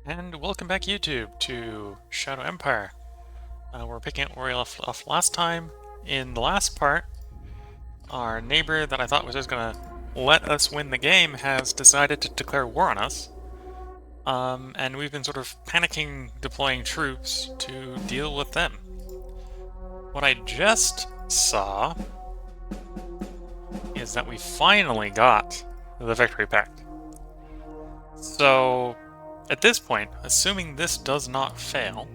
And welcome back, YouTube, to Shadow Empire. We're picking up where we left off last time. In the last part, our neighbor that I thought was just gonna let us win the game has decided to declare war on us. And we've been sort of panicking, deploying troops to deal with them. What I just saw is that we finally got the Victory Pact. So, at this point, assuming this does not fail,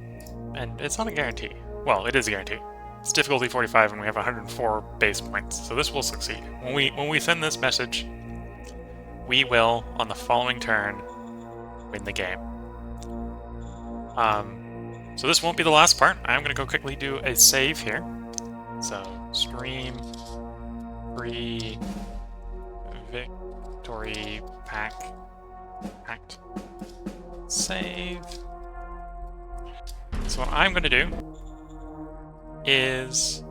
and it's not a guarantee. Well, it is a guarantee. It's difficulty 45 and we have 104 base points, so this will succeed. When we send this message, we will, on the following turn, win the game. So this won't be the last part. I'm going to go quickly do a save here. So, stream, free, Victory Pact, save. So what I'm going to do is,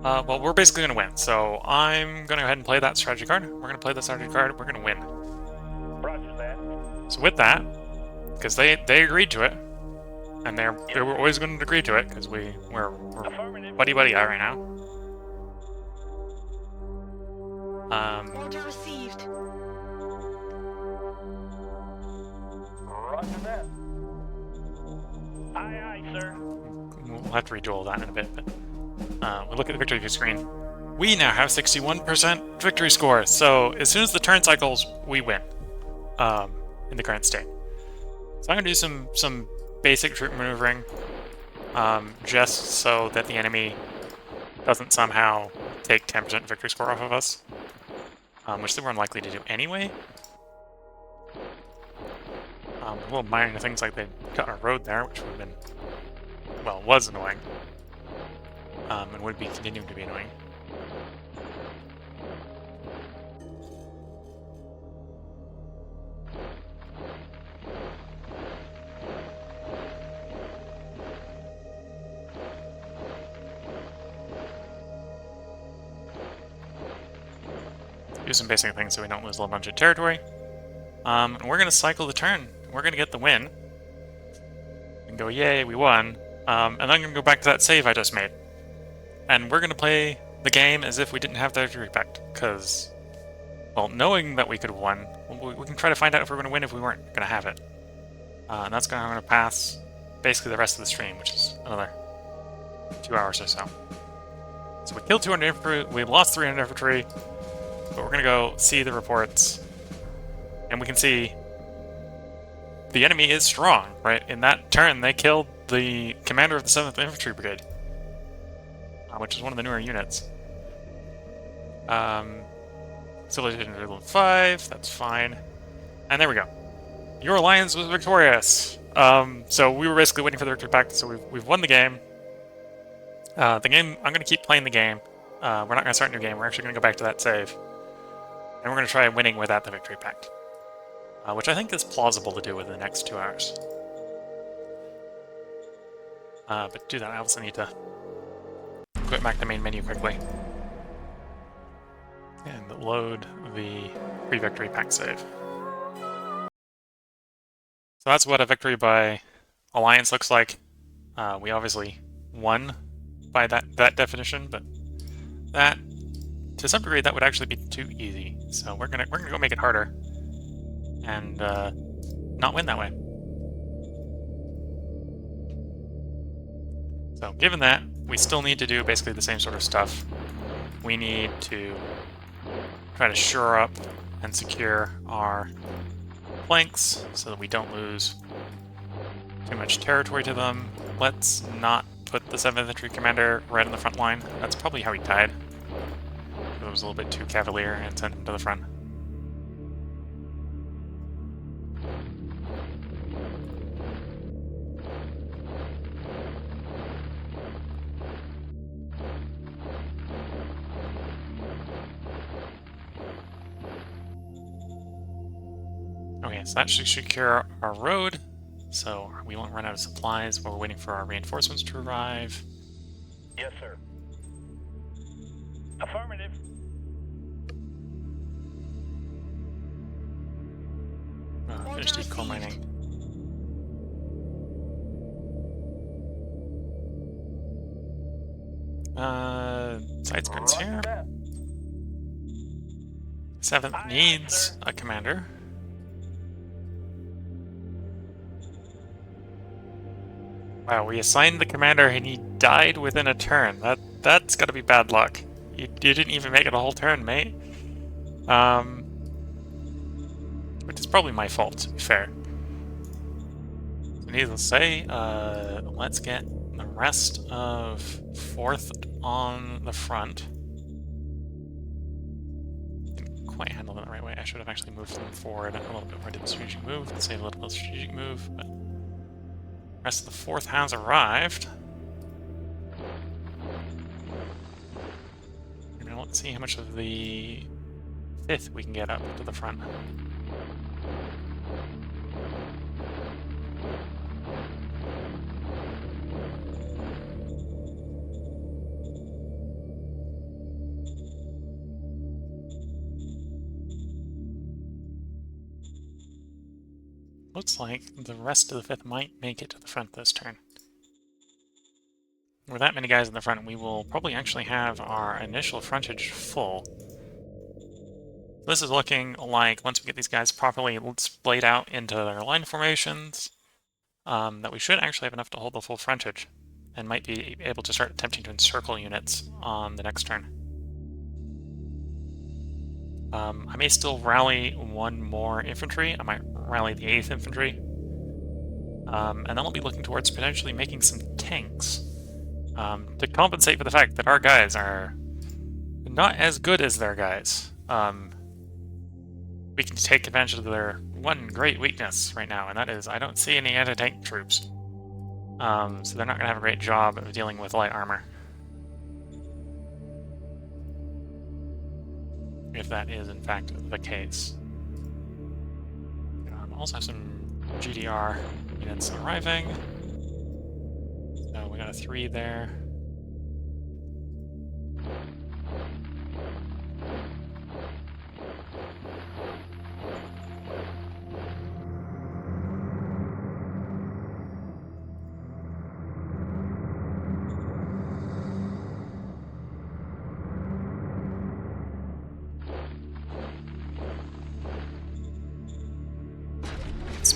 well, we're basically going to win. So I'm going to go ahead and play that strategy card. We're going to play the strategy card. We're going to win. Roger that. So with that, because they agreed to it, and they were always going to agree to it, because we're buddy out right now. Order received. Roger that. Aye, aye, sir. We'll have to redo all that in a bit, but we'll look at the victory screen. We now have 61% victory score, so as soon as the turn cycles, we win in the current state. So I'm going to do some basic troop maneuvering, just so that the enemy doesn't somehow take 10% victory score off of us, which they were unlikely to do anyway. Little minor things like they cut our road there, which would have been, well, was annoying, and would be continuing to be annoying. Do some basic things so we don't lose a bunch of territory. And we're going to cycle the turn. We're going to get the win. And go, yay, we won. And I'm going to go back to that save I just made. And we're going to play the game as if we didn't have the Victory Pact. Because, well, knowing that we could have won, we can try to find out if we're going to win if we weren't going to have it. And that's going to pass basically the rest of the stream, which is another 2 hours or so. So we killed 200 infantry, we lost 300 infantry, but we're going to go see the reports. And we can see the enemy is strong, right? In that turn, they killed the commander of the 7th Infantry Brigade, which is one of the newer units. Civilization level 5, that's fine. And there we go. Your alliance was victorious. So we were basically waiting for the Victory Pact, so we've won the game. I'm going to keep playing the game. We're not going to start a new game, we're actually going to go back to that save. And we're going to try winning without the Victory Pact. Which I think is plausible to do within the next 2 hours. But to do that, I also need to quit back the main menu quickly. And load the pre-Victory Pact save. So that's what a victory by alliance looks like. We obviously won by that definition, but that, to some degree, that would actually be too easy. So we're gonna go make it harder. And not win that way. So given that, we still need to do basically the same sort of stuff. We need to try to shore up and secure our flanks so that we don't lose too much territory to them. Let's not put the 7th Infantry Commander right on the front line. That's probably how he died. It was a little bit too cavalier and sent him to the front. Okay, so that should secure our road, so we won't run out of supplies while we're waiting for our reinforcements to arrive. Yes, sir. Affirmative. Finish deep coal mining. Side skirts here. Roger that. 7th needs a commander. Wow, we assigned the commander and he died within a turn. That's gotta be bad luck. You didn't even make it a whole turn, mate. Which is probably my fault, to be fair. So needless to say, let's get the rest of 4th on the front. Didn't quite handle it the right way. I should have actually moved them forward a little bit more to the strategic move. Let's save a little bit of strategic move, but the rest of the 4th has arrived. And let's see how much of the 5th we can get up to the front. Looks like the rest of the 5th might make it to the front this turn. With that many guys in the front, we will probably actually have our initial frontage full. This is looking like, once we get these guys properly splayed out into their line formations, that we should actually have enough to hold the full frontage, and might be able to start attempting to encircle units on the next turn. I may still rally one more infantry. I might rally the 8th infantry. And then I'll be looking towards potentially making some tanks. To compensate for the fact that our guys are not as good as their guys. We can take advantage of their one great weakness right now, and that is I don't see any anti-tank troops. So they're not going to have a great job of dealing with light armor. If that is in fact the case. Also have some GDR units arriving. So we got a 3 there.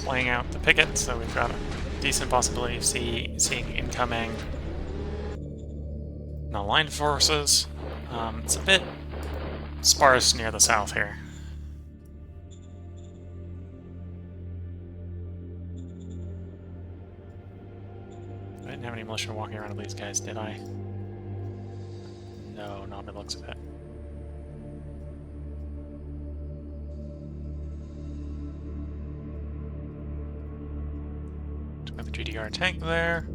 Playing out the picket, so we've got a decent possibility of seeing incoming non-line forces. It's a bit sparse near the south here. I didn't have any militia walking around with these guys, did I? No, not by the looks of it. The GDR tank there.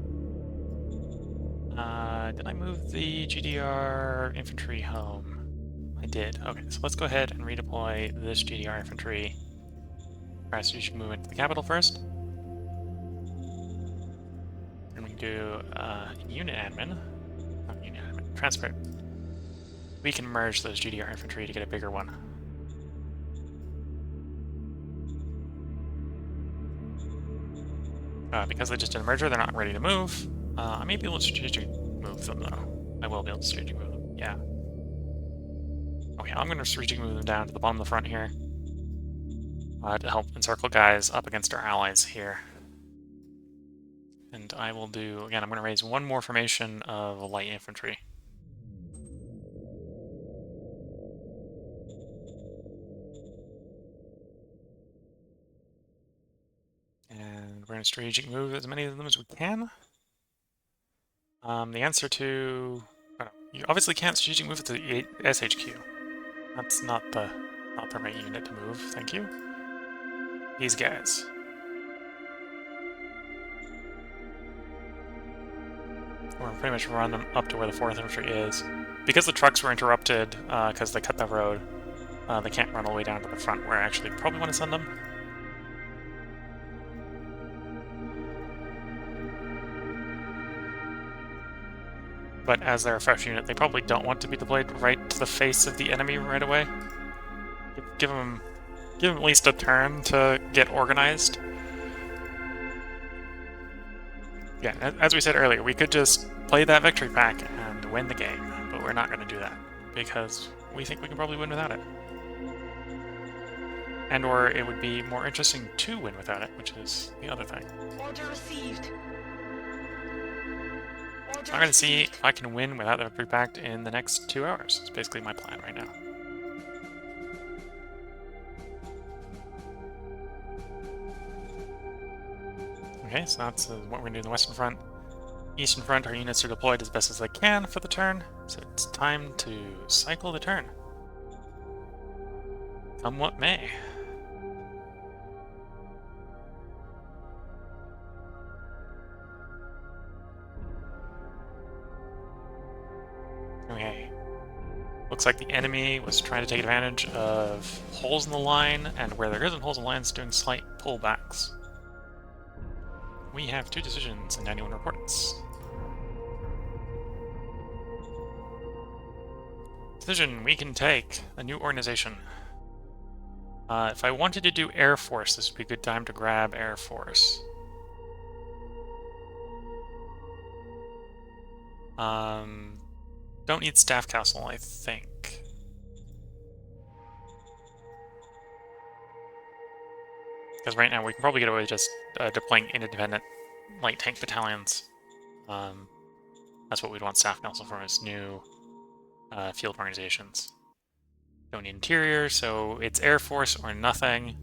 Did I move the GDR infantry home? I did. Okay, so let's go ahead and redeploy this GDR infantry. Alright, so you should move into the capital first. And we can do unit admin. Not unit admin, transport. We can merge those GDR infantry to get a bigger one. Because they just did a merger, they're not ready to move. I may be able to strategic move them, though. I will be able to strategic move them, yeah. Okay, I'm going to strategic move them down to the bottom of the front here. To help encircle guys up against our allies here. And I will do, again, I'm going to raise one more formation of light infantry. And we're going to strategic move as many of them as we can. The answer to... Oh, no, you obviously can't strategic move to the SHQ. That's not the right unit to move, thank you. These guys. We're pretty much run them up to where the 4th infantry is. Because the trucks were interrupted, because they cut the road, they can't run all the way down to the front where I actually probably want to send them. But as they're a fresh unit, they probably don't want to be deployed right to the face of the enemy right away. Give them at least a turn to get organized. Yeah, as we said earlier, we could just play that Victory Pact and win the game, but we're not going to do that because we think we can probably win without it. And or it would be more interesting to win without it, which is the other thing. Order received. I'm going to see if I can win without the Victory Pact in the next 2 hours. It's basically my plan right now. Okay, so that's what we're going to do in the Western Front. Eastern Front, our units are deployed as best as they can for the turn, so it's time to cycle the turn. Come what may. Okay. Looks like the enemy was trying to take advantage of holes in the line, and where there isn't holes in the line, it's doing slight pullbacks. We have 2 decisions and 91 reports. Decision, we can take a new organization. If I wanted to do Air Force, this would be a good time to grab Air Force. Don't need Staff Castle, I think. Because right now we can probably get away with just deploying independent light tank battalions. That's what we'd want Staff Castle for, is new field organizations. Don't need interior, so it's Air Force or nothing.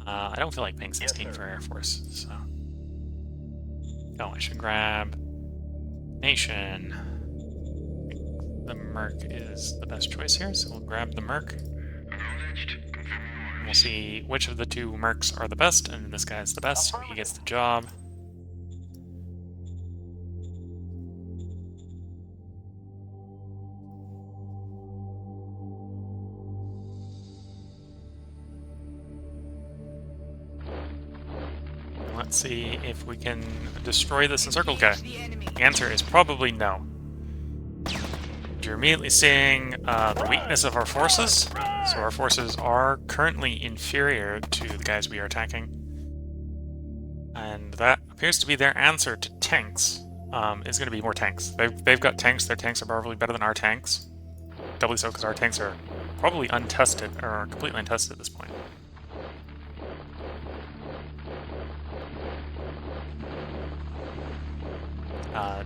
I don't feel like paying 16 for Air Force, so... Oh, I should grab... Nation. I think the Merc is the best choice here, so we'll grab the Merc. We'll see which of the 2 Mercs are the best, and this guy's the best, so he gets the job. Let's see if we can destroy this encircled guy. The answer is probably no. You're immediately seeing the weakness of our forces. So our forces are currently inferior to the guys we are attacking. And that appears to be their answer to tanks. Is going to be more tanks. They've got tanks. Their tanks are probably better than our tanks. Doubly so because our tanks are probably untested, or completely untested at this point.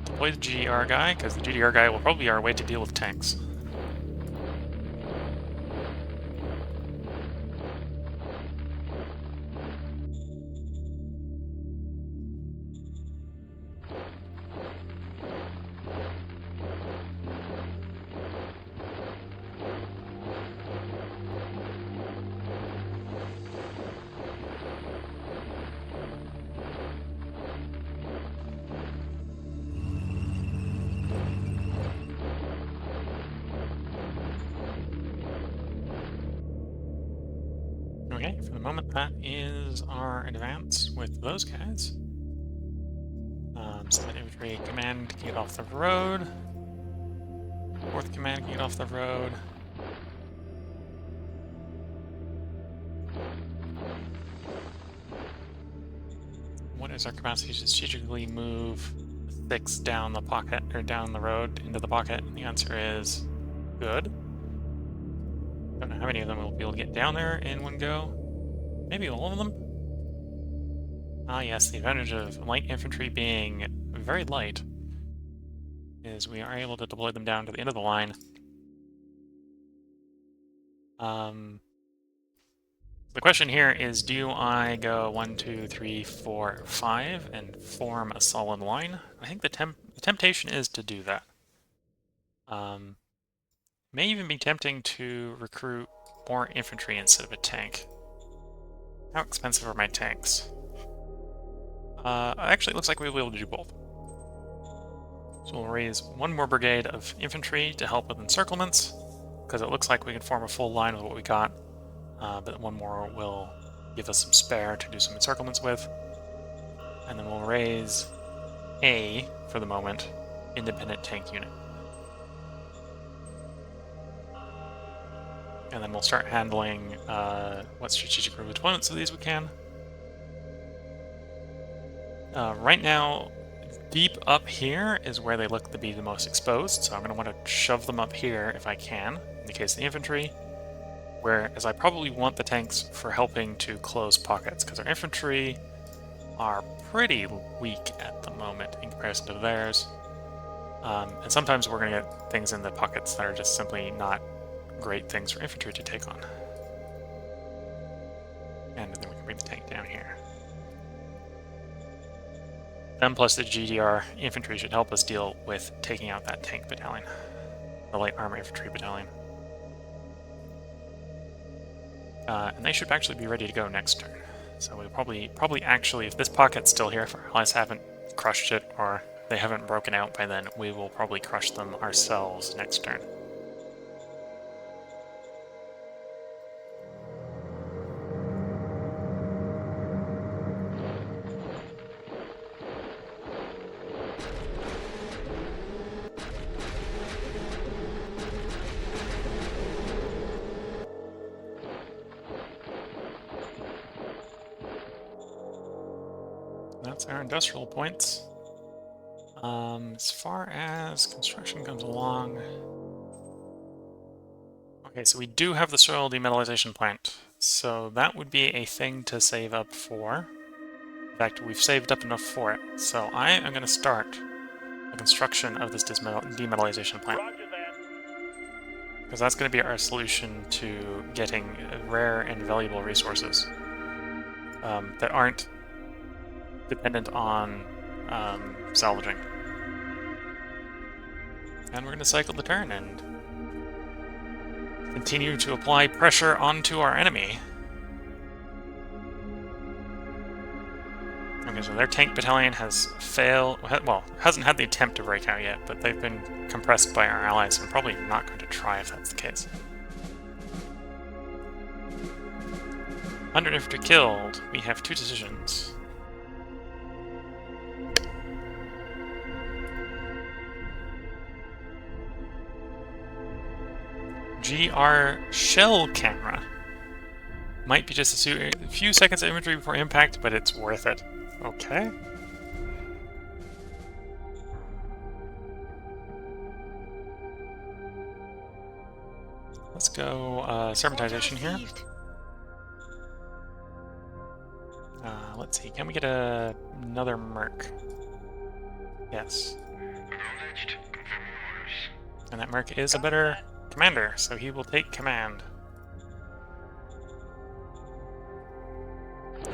Deploy the GDR guy, because the GDR guy will probably be our way to deal with tanks. Okay, for the moment, that is our advance with those guys. Summit Infantry Command can get off the road. 4th Command can get off the road. What is our capacity to strategically move 6 down the pocket, or down the road into the pocket? And the answer is good. Don't know how many of them will be able to get down there in one go. Maybe all of them? Ah yes, the advantage of light infantry being very light is we are able to deploy them down to the end of the line. The question here is, do I go 1, 2, 3, 4, 5 and form a solid line? I think the temptation is to do that. May even be tempting to recruit more infantry instead of a tank. How expensive are my tanks? Actually, it looks like we'll be able to do both. So we'll raise 1 more brigade of infantry to help with encirclements, because it looks like we can form a full line with what we got, but 1 more will give us some spare to do some encirclements with. And then we'll raise a, for the moment, independent tank unit. And then we'll start handling what strategic deployments of these we can. Right now, deep up here is where they look to be the most exposed, so I'm going to want to shove them up here if I can, in the case of the infantry, whereas I probably want the tanks for helping to close pockets, because our infantry are pretty weak at the moment in comparison to theirs. And sometimes we're going to get things in the pockets that are just simply not great things for infantry to take on. And then we can bring the tank down here. Them plus the GDR infantry should help us deal with taking out that tank battalion. The light armor infantry battalion. And they should actually be ready to go next turn. So we'll probably actually, if this pocket's still here, if our allies haven't crushed it or they haven't broken out by then, we will probably crush them ourselves next turn. That's our industrial points. As far as construction comes along... Okay, so we do have the soil demetallization plant, so that would be a thing to save up for. In fact, we've saved up enough for it, so I am going to start the construction of this demetallization plant. Roger that. Because that's going to be our solution to getting rare and valuable resources that aren't dependent on salvaging. And we're going to cycle the turn and continue to apply pressure onto our enemy. Okay, so their tank battalion has failed, well, hasn't had the attempt to break out yet, but they've been compressed by our allies, and probably not going to try if that's the case. 100 infantry killed. We have two decisions. GR shell camera. Might be just a few seconds of imagery before impact, but it's worth it. Okay. Let's go serpentization here. Let's see, can we get another merc? Yes. And that merc is a better commander, so he will take command.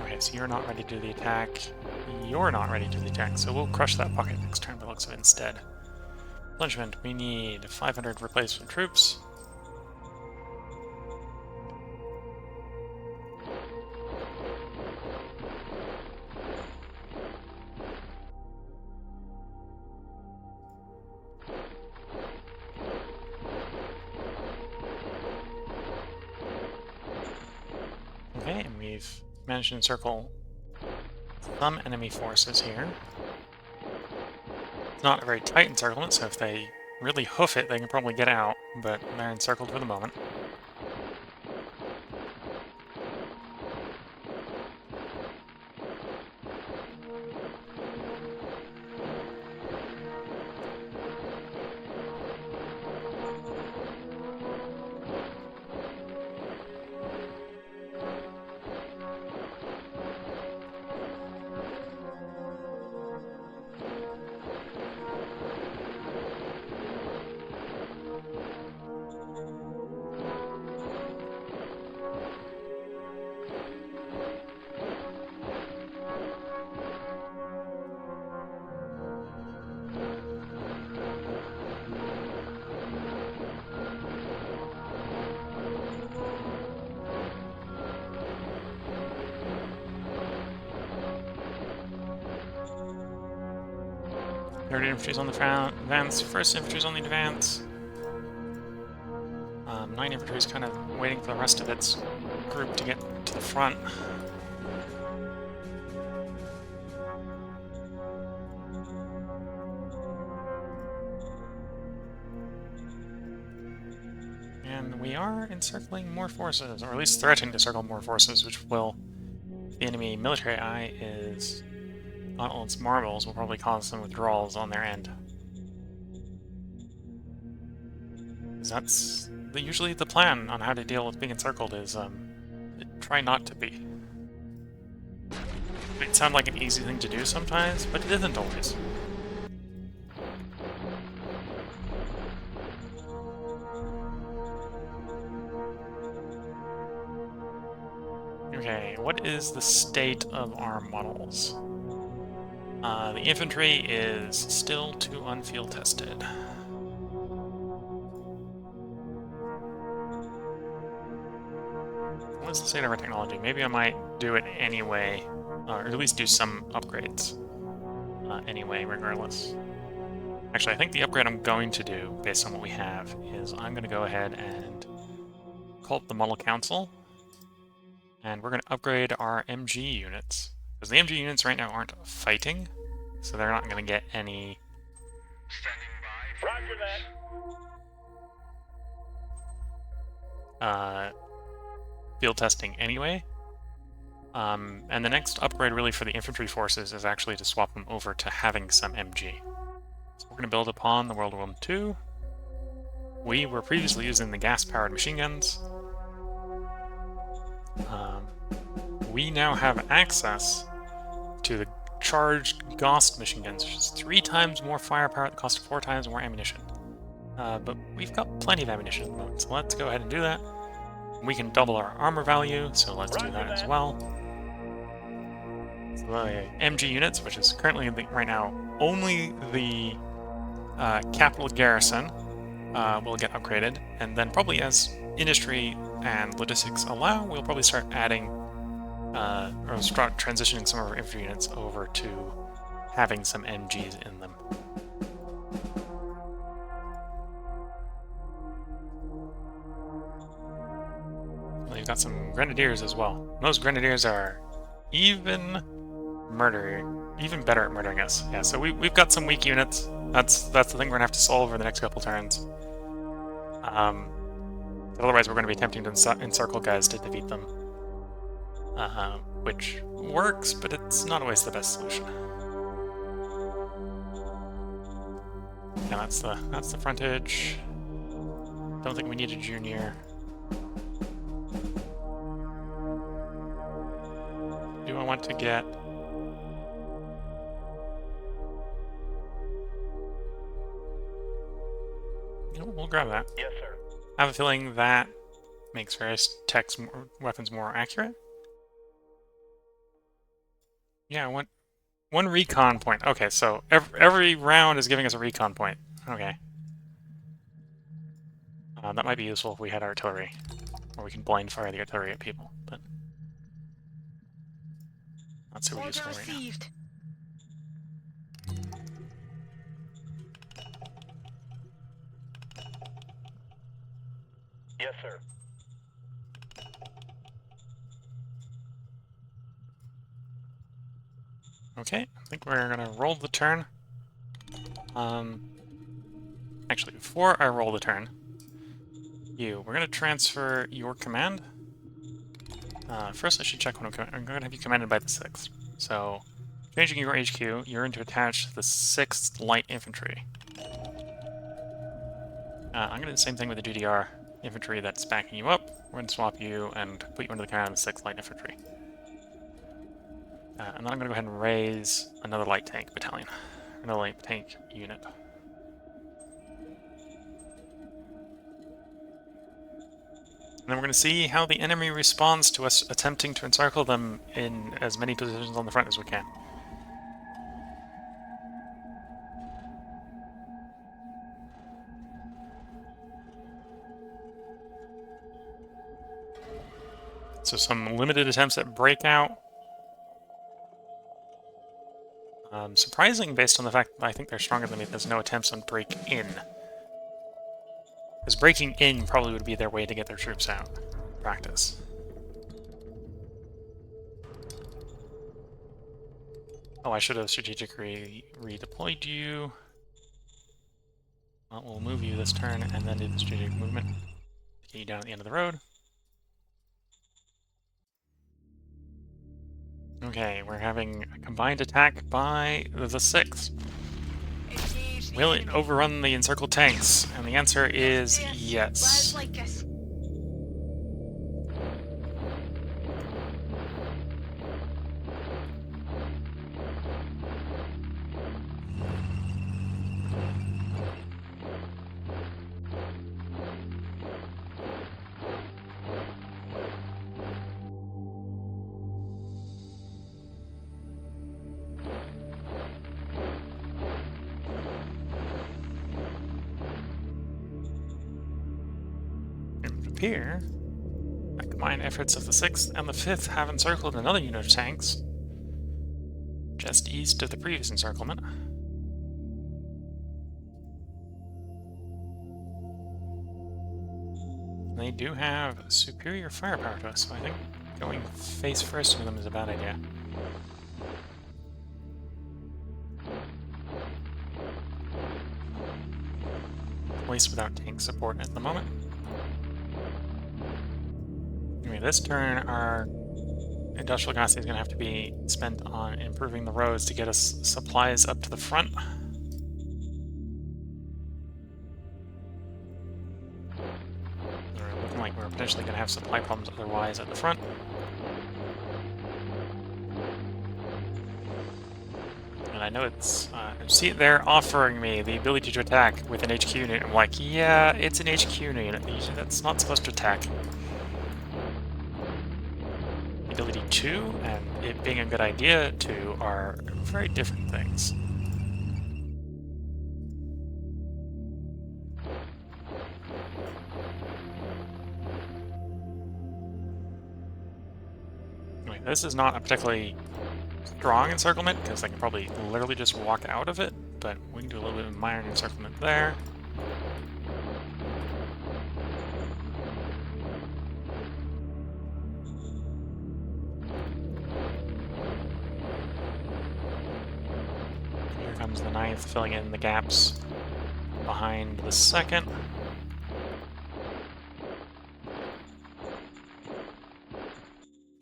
Okay, so you're not ready to do the attack. You're not ready to do the attack, so we'll crush that pocket next turn by the looks of it instead. Replenishment, we need 500 replacement troops. Okay, and we've managed to encircle some enemy forces here. It's not a very tight encirclement, so if they really hoof it, they can probably get out, but they're encircled for the moment. Third infantry's on the advance. First infantry's on the advance. 9 infantry's kind of waiting for the rest of its group to get to the front. And we are encircling more forces, or at least threatening to circle more forces, which will, if the enemy military eye is Gauntlet's marbles will probably cause some withdrawals on their end. Because that's usually the plan on how to deal with being encircled is, try not to be. It might sound like an easy thing to do sometimes, but it isn't always. Okay, what is the state of our models? The infantry is still too unfield tested. What's the state of our technology? Maybe I might do it anyway, or at least do some upgrades anyway, regardless. Actually, I think the upgrade I'm going to do, based on what we have, is I'm going to go ahead and call up the Model Council, and we're going to upgrade our MG units. Because the MG units right now aren't fighting, so they're not going to get any... Standing by. Roger that. Field testing anyway. And the next upgrade really for the infantry forces is actually to swap them over to having some MG. So we're going to build upon the World War II. We were previously using the gas-powered machine guns. We now have access to the charged Gauss machine guns, which is 3 times more firepower at the cost of 4 times more ammunition. But we've got plenty of ammunition at the moment, so let's go ahead and do that. We can double our armor value, so let's do that as well. So the MG units, which is currently right now only the capital garrison, will get upgraded, and then probably as industry and logistics allow, we'll probably start adding or start transitioning some of our infantry units over to having some MGs in them. You've got some grenadiers as well. Those grenadiers are even better at murdering us. Yeah, so we've got some weak units. That's the thing we're gonna have to solve over the next couple turns. Otherwise, we're gonna be attempting to encircle guys to defeat them, which works, but it's not always the best solution. Yeah, that's the frontage. Don't think we need a junior. Do I want to get... You know, we'll grab that. Yes, sir. I have a feeling that makes various weapons more accurate. Yeah, one recon point. Okay, so every round is giving us a recon point. Okay. That might be useful if we had artillery. Or we can blind fire the artillery at people, but... Not super Order useful right now. received. Yes, sir. Okay, I think we're gonna roll the turn. Actually, before I roll the turn, we're gonna transfer your command. First I should check when I'm gonna have you commanded by the 6th. So, changing your HQ, you're going to attach the 6th Light Infantry. I'm gonna do the same thing with the GDR infantry that's backing you up. We're gonna swap you and put you under the command of the 6th Light Infantry. And then I'm gonna go ahead and raise another light tank battalion. Another light tank unit. And then we're going to see how the enemy responds to us attempting to encircle them in as many positions on the front as we can. So some limited attempts at breakout. Surprising based on the fact that I think they're stronger than me, there's no attempts on break-in. Because breaking in probably would be their way to get their troops out. Practice. Oh, I should have strategically redeployed you. Well, we'll move you this turn and then do the strategic movement to get you down at the end of the road. Okay, we're having a combined attack by the 6th. Engage the Will it enemy. overrun the encircled tanks? And the answer is yes. Like us. It would appear that combined efforts of the 6th and the 5th have encircled another unit of tanks just east of the previous encirclement. They do have superior firepower to us, so I think going face first with them is a bad idea. At least without tank support at the moment. Anyway, this turn our industrial capacity is going to have to be spent on improving the roads to get us supplies up to the front. We're looking like we're potentially going to have supply problems otherwise at the front. And I know it's... see, they're offering me the ability to attack with an HQ unit. I'm like, yeah, it's an HQ unit. That's not supposed to attack. Ability to, and it being a good idea to, are very different things. Anyway, this is not a particularly strong encirclement, because I can probably literally just walk out of it, but we can do a little bit of minor encirclement there. Here comes the 9th, filling in the gaps behind the 2nd.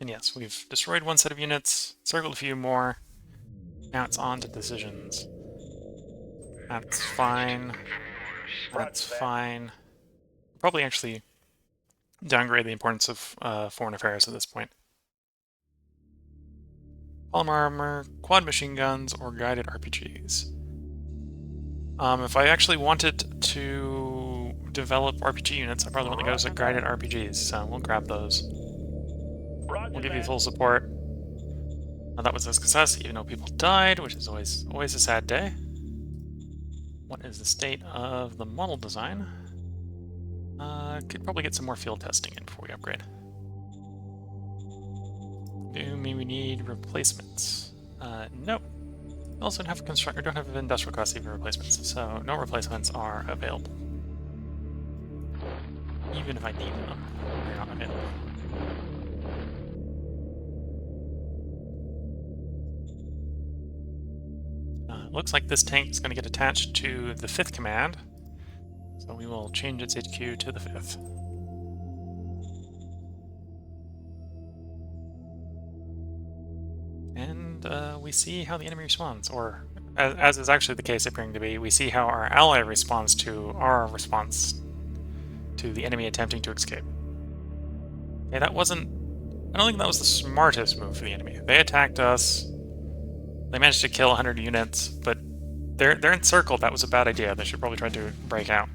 And yes, we've destroyed one set of units, circled a few more. Now it's on to decisions. That's fine. That's fine. Probably actually downgrade the importance of foreign affairs at this point. Polymer armor, quad machine guns, or guided RPGs. If I actually wanted to develop RPG units, I probably want to go to guided RPGs, so we'll grab those. We'll give you full support. Now, that was a success, even though people died, which is always a sad day. What is the state of the model design? Could probably get some more field testing in before we upgrade. Do we need replacements? No. We also don't have industrial capacity for replacements, so no replacements are available. Even if I need them, they're not available. Looks like this tank is going to get attached to the 5th command, so we will change its HQ to the 5th. And we see how the enemy responds, or as is actually the case appearing to be, we see how our ally responds to our response to the enemy attempting to escape. Okay, that wasn't... I don't think that was the smartest move for the enemy. They attacked us. They managed to kill 100 units, but they're encircled. That was a bad idea. They should probably try to break out.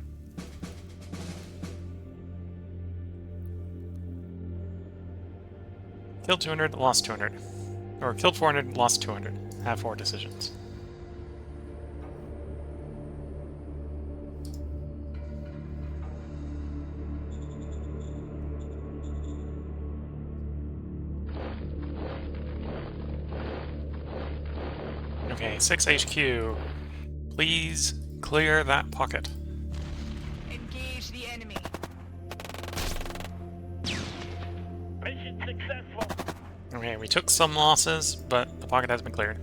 Killed 200, lost 200. Or killed 400, lost 200. Have 4 decisions. Okay, 6 HQ. Please clear that pocket. Engage the enemy. Mission successful. Okay, we took some losses, but the pocket has been cleared.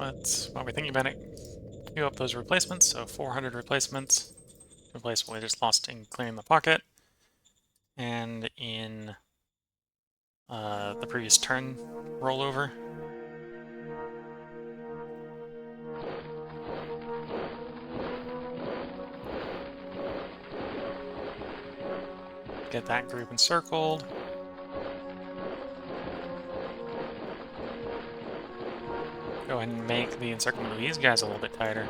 let's, while we're thinking about it, queue up those replacements. So 400 replacements. Replace what we just lost in clearing the pocket. And in the previous turn rollover. Get that group encircled. Go ahead and make the encirclement of these guys a little bit tighter.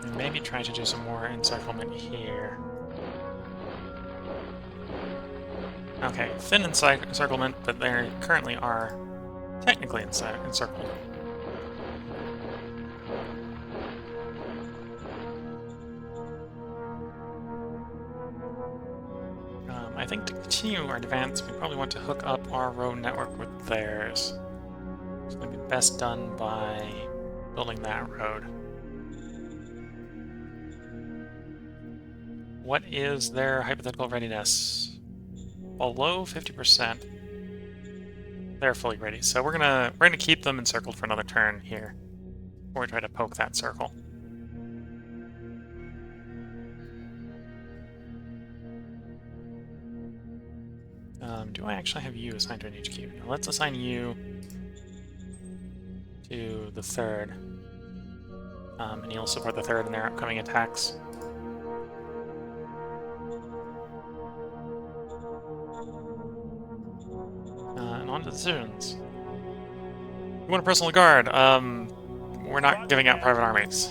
And maybe try to do some more encirclement here. Okay, thin encirclement, but they currently are technically encircled. I think to continue our advance, we probably want to hook up our road network with theirs. It's going to be best done by building that road. What is their hypothetical readiness? Below 50%. They're fully ready, so we're gonna keep them encircled for another turn here, before we try to poke that circle. Do I actually have you assigned to an HQ? No, let's assign you to the 3rd. And you'll support the 3rd in their upcoming attacks. And on to decisions. You want a personal guard? We're not giving out private armies.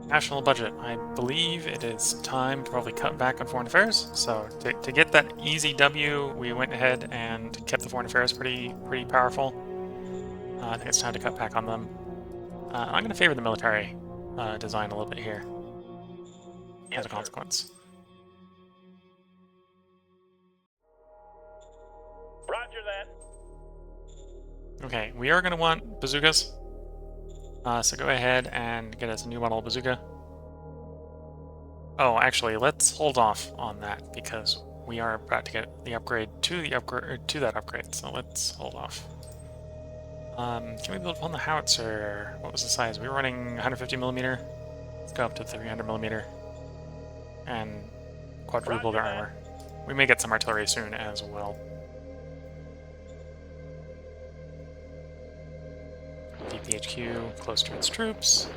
National budget. I believe it is time to probably cut back on foreign affairs. So to get that easy W, we went ahead and kept the foreign affairs pretty powerful. I think it's time to cut back on them. I'm going to favor the military design a little bit here as a consequence. Roger that. Okay, we are going to want bazookas. So go ahead and get us a new model of bazooka. Oh, actually, let's hold off on that because we are about to get the upgrade to that upgrade. So let's hold off. Can we build upon the howitzer? What was the size? We were running 150mm. Let's go up to 300mm and quadruple their armor. We may get some artillery soon as well. Keep the HQ close to its troops.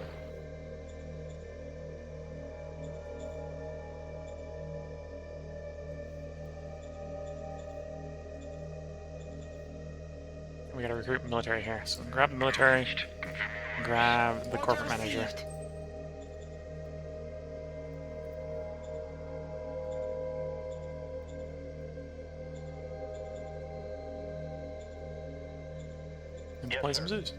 We gotta recruit military here. So grab the military, grab the corporate manager. And play some zoos.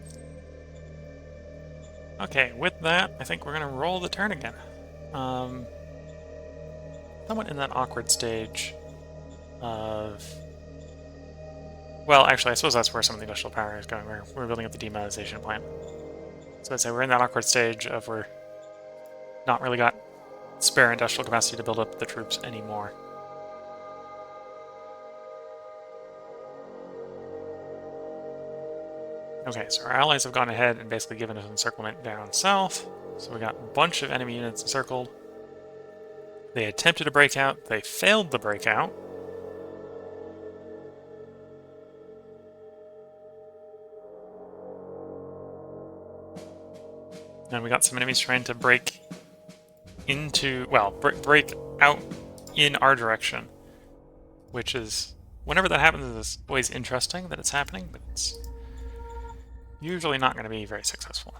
Okay, with that, I think we're gonna roll the turn again. Somewhat in that awkward stage of... Well, actually, I suppose that's where some of the industrial power is going. We're building up the demonetization plant. So I'd say we're in that awkward stage of we're not really got spare industrial capacity to build up the troops anymore. Okay, so our allies have gone ahead and basically given us encirclement down south. So we got a bunch of enemy units encircled. They attempted to break out. They failed the breakout. And we got some enemies trying to break into, well, break out in our direction. Which is, whenever that happens, it's always interesting that it's happening, but it's usually not going to be very successful.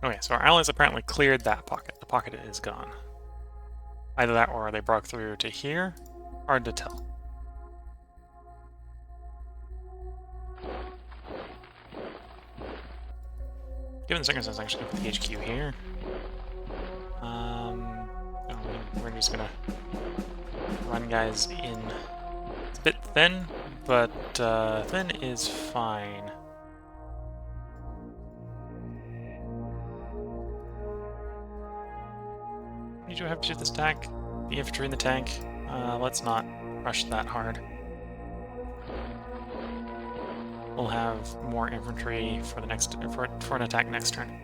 Okay, so our allies apparently cleared that pocket. The pocket is gone. Either that or they broke through to here. Hard to tell. Given the circumstances, I'm actually going to put the HQ here. We're just going to run guys in. It's a bit thin, but thin is fine. Did you have to do this attack? The infantry in the tank? Let's not rush that hard. We'll have more infantry for the next for an attack next turn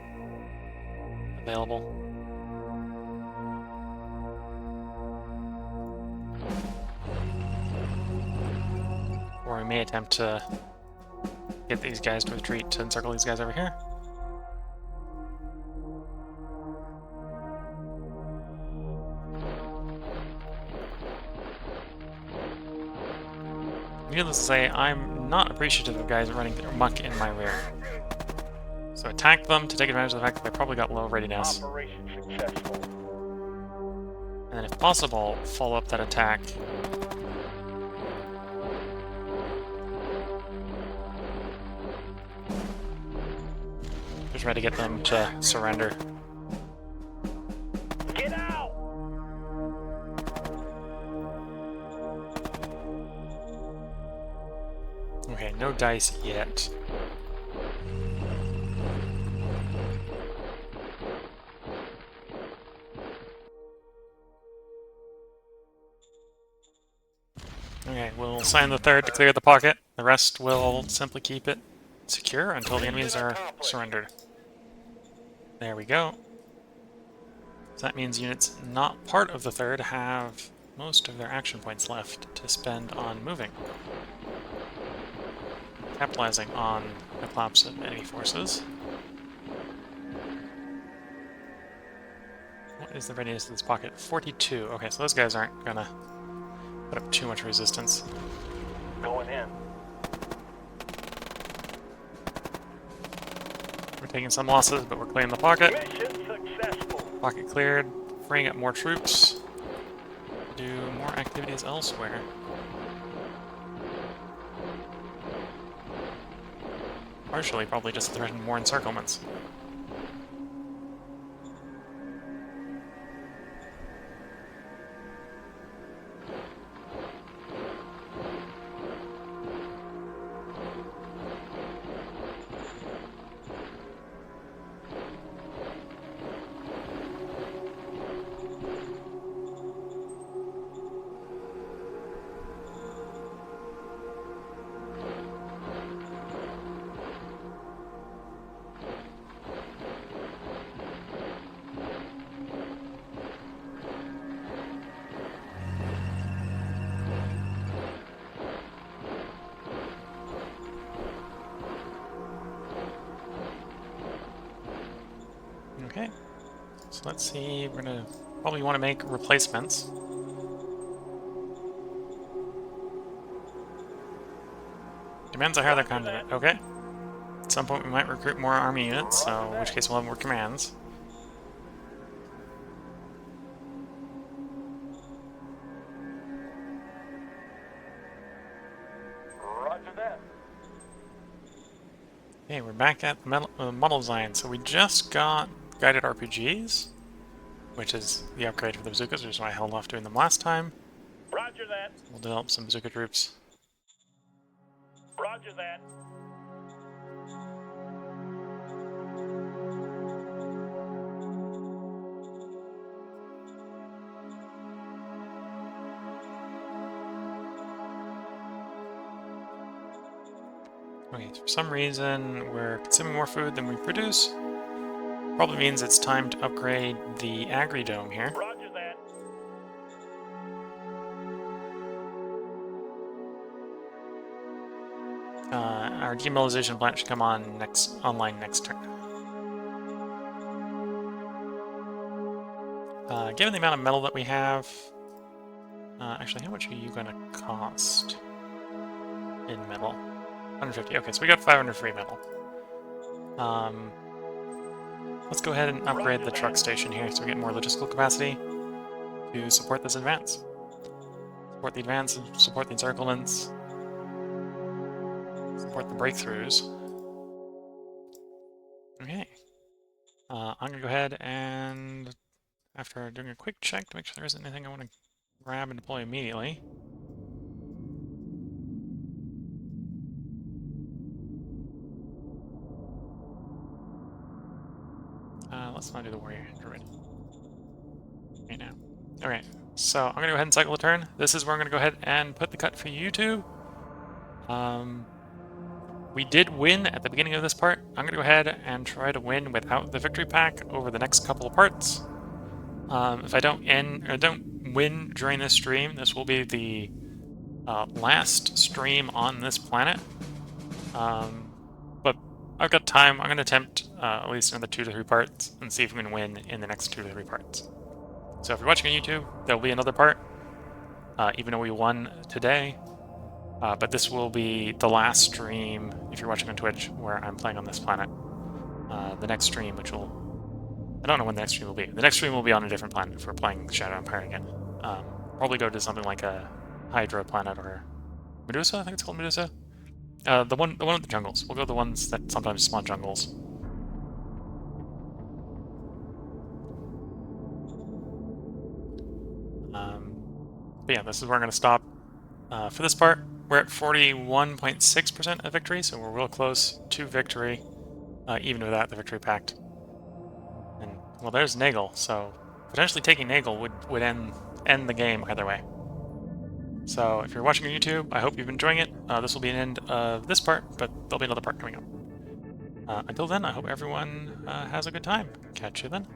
available. Or we may attempt to get these guys to retreat to encircle these guys over here. Needless to say, I'm not appreciative of guys running their muck in my rear. So attack them to take advantage of the fact that they probably got low readiness. Operation successful. And then if possible, follow up that attack. To try to get them to surrender. Get out! Okay, no dice yet. Okay, we'll sign the third to clear the pocket. The rest will simply keep it secure until the enemies are surrendered. There we go. So that means units not part of the third have most of their action points left to spend on moving. Capitalizing on the collapse of enemy forces. What is the readiness of this pocket? 42. Okay, so those guys aren't gonna put up too much resistance. Going in. We're taking some losses, but we're clearing the pocket. Mission successful. Pocket cleared, freeing up more troops to do more activities elsewhere. Partially, probably just threaten more encirclements. Okay, so let's see, we're gonna probably want to make replacements. Demands a higher candidate. Okay. At some point we might recruit more army units, so in which case we'll have more commands. Roger that. Okay, we're back at the model design. So we just got guided RPGs, which is the upgrade for the bazookas, which is why I held off doing them last time. Roger that. We'll develop some bazooka troops. Roger that. Okay, for some reason we're consuming more food than we produce. Probably means it's time to upgrade the agri-dome here. Roger that. Our demilitarization plant should come on online next turn. Given the amount of metal that we have, actually, how much are you going to cost in metal? 150. Okay, so we got 500 free metal. Let's go ahead and upgrade the truck station here so we get more logistical capacity to support this advance. Support the advance, support the encirclements, support the breakthroughs. Okay. I'm going to go ahead and, after doing a quick check to make sure there isn't anything I want to grab and deploy immediately. Let's not do the warrior druid. Okay, now. Okay, so I'm gonna go ahead and cycle the turn. This is where I'm gonna go ahead and put the cut for YouTube. We did win at the beginning of this part. I'm gonna go ahead and try to win without the victory pack over the next couple of parts. If I don't win during this stream, this will be the last stream on this planet. But I've got time. I'm going to attempt at least another 2 to 3 parts and see if we can win in the next 2 to 3 parts. So if you're watching on YouTube, there'll be another part, even though we won today. But this will be the last stream, if you're watching on Twitch, where I'm playing on this planet. The next stream, which will... I don't know when the next stream will be. The next stream will be on a different planet if we're playing Shadow Empire again. Probably go to something like a Hydra planet or Medusa, I think it's called Medusa. The one with the jungles. We'll go to the ones that sometimes spawn jungles. But yeah, this is where I'm going to stop for this part. We're at 41.6% of victory, so we're real close to victory, even without the Victory Pact. And, well, there's Nagel, so potentially taking Nagel would end the game either way. So if you're watching on YouTube, I hope you've been enjoying it. This will be an end of this part, but there'll be another part coming up. Until then, I hope everyone has a good time. Catch you then.